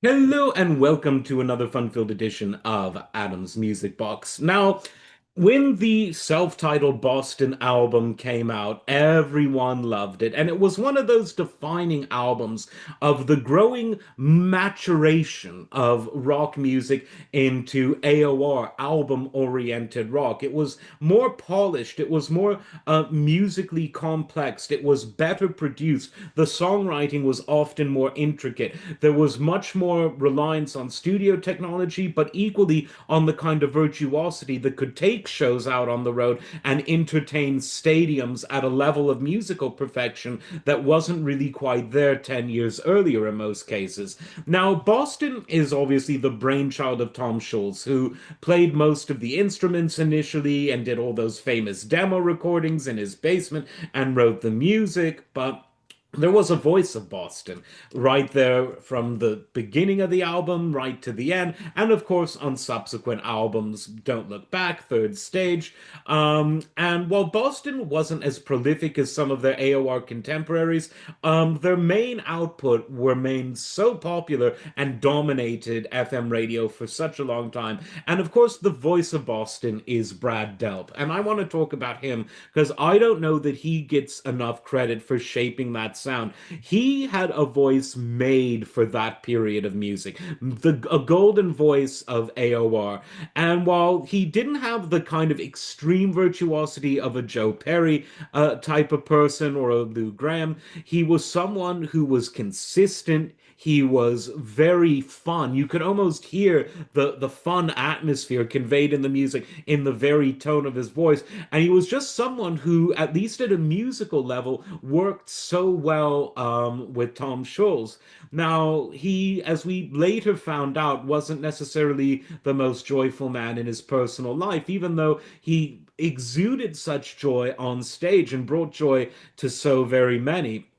Hello and welcome to another fun-filled edition of Adam's Music Box. Now, when the self-titled Boston album came out, everyone loved it, and it was one of those defining albums of the growing maturation of rock music into AOR, album-oriented rock. It was more polished, it was more musically complex, it was better produced. The songwriting was often more intricate. There was much more reliance on studio technology, but equally on the kind of virtuosity that could take shows out on the road and entertain stadiums at a level of musical perfection that wasn't really quite there 10 years earlier in most cases. Now, Boston is obviously the brainchild of Tom Scholz, who played most of the instruments initially and did all those famous demo recordings in his basement and wrote the music, but there was a voice of Boston right there from the beginning of the album right to the end, and of course on subsequent albums, Don't Look Back, Third Stage. And while Boston wasn't as prolific as some of their AOR contemporaries, their main output remained so popular and dominated FM radio for such a long time. And of course, the voice of Boston is Brad Delp, and I want to talk about him because I don't know that he gets enough credit for shaping that sound. He had a voice made for that period of music, a golden voice of AOR. And while he didn't have the kind of extreme virtuosity of a Joe Perry type of person or a Lou Graham, he was someone who was consistent. He was very fun. You could almost hear the fun atmosphere conveyed in the music in the very tone of his voice. And he was just someone who, at least at a musical level, worked so well with Tom Scholz. Now, he, as we later found out, wasn't necessarily the most joyful man in his personal life, even though he exuded such joy on stage and brought joy to so very many.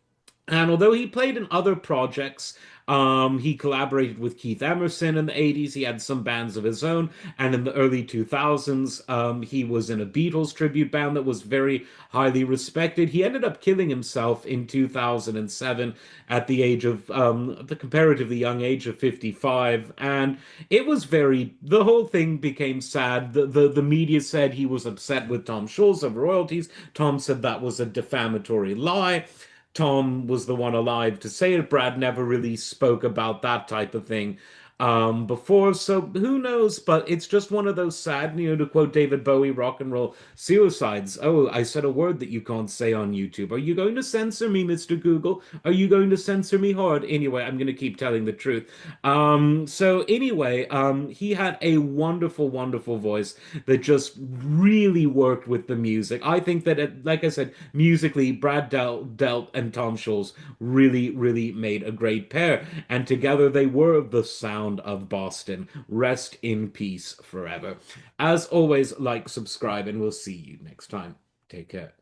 And although he played in other projects, he collaborated with Keith Emerson in the 80s. He had some bands of his own. And in the early 2000s, he was in a Beatles tribute band that was very highly respected. He ended up killing himself in 2007 at the age of, the comparatively young age of 55. And it was the whole thing became sad. The media said he was upset with Tom Scholz of royalties. Tom said that was a defamatory lie. Tom was the one alive to say it. Brad never really spoke about that type of thing before, so who knows? But it's just one of those sad, to quote David Bowie, rock and roll suicides. Oh, I said a word that you can't say on YouTube. Are you going to censor me, Mr. Google? Are you going to censor me hard? Anyway, I'm going to keep telling the truth. So anyway, he had a wonderful, wonderful voice that just really worked with the music. I think that, like I said, musically, Brad Delp and Tom Scholz really, really made a great pair. And together they were the sound of Boston. Rest in peace forever. As always, like, subscribe, and we'll see you next time. Take care.